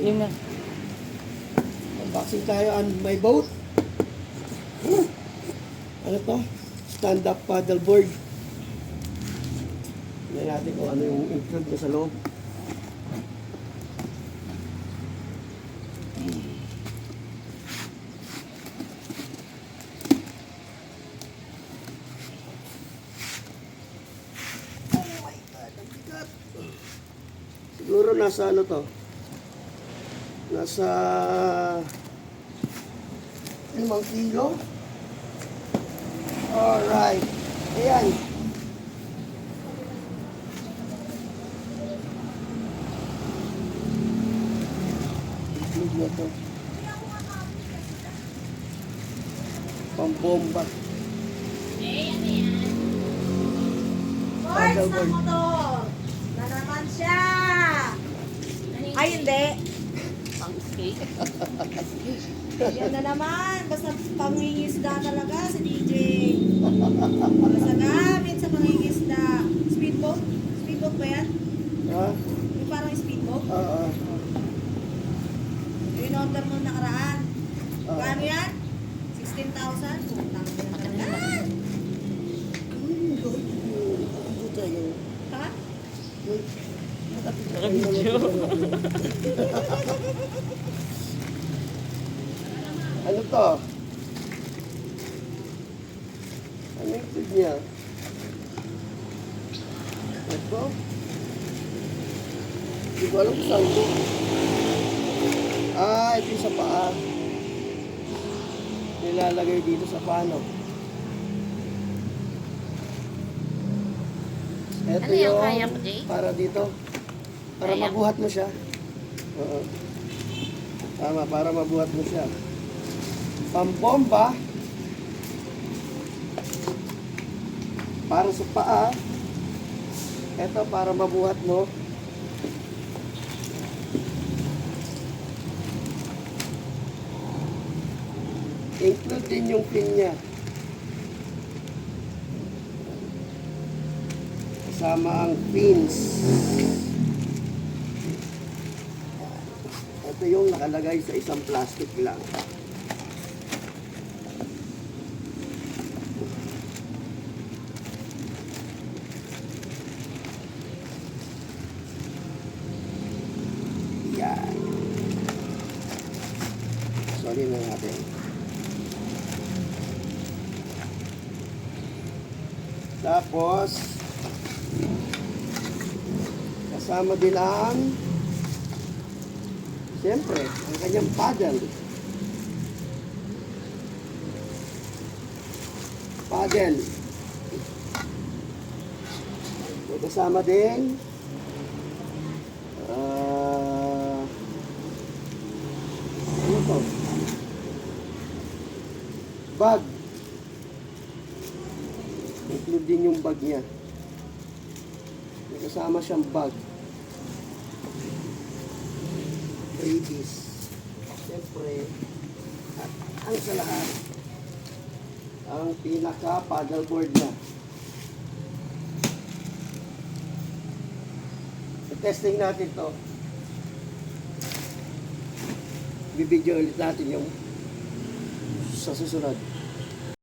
Yung na. Unboxing tayo on my boat. Ano to? Stand-up paddleboard. Tingnan natin kung ano yung include niya sa loob. Oh my God, ang bigat. Siguro nasa ano to? Nasa 5 kilo. Alright. Ayan. Include na to. Pambomba. Ano yan? Boys Paddleboard. ng motor! Na naman siya! Ay, hindi. Pang-cake. Yan na naman. Basta pangingisda talaga si DJ. Basta gamit sa pangingisda. Speedboat? Speedboat ba yan? Ha? Yung parang speedboat? Oo. Yung order mo nakaraan. Oo. Paano yan? 16,000? Putang ina talaga. Ito tayo. Ha? Naka-video. Ano to? Ano yung food niya? Ito? Hindi ko alam kung saan to. Ah, ito yung sa paa. Nilalagay dito sa pano. Ito Ano yung kaya mo, Jay? para dito. Para Kaya mo? mabuhat mo siya. Oo. Tama, para mabuhat mo siya. Pambomba. Para sa paa. Ito para mabuhat mo. Include din yung pin niya. Kasama ang pins. Ito yung nakalagay sa isang plastic lang. Yan. Sorry na natin. Tapos, kasama din ang, siyempre, ang kanyang paddle. Paddle. May kasama din, ano to? Bag. Include din yung bag niya. May kasama siyang bag. Babies. Siyempre, at ang sa lahat, ang pinaka paddleboard niya. Testing natin to. Bibidyo ulit natin yung sa susunod.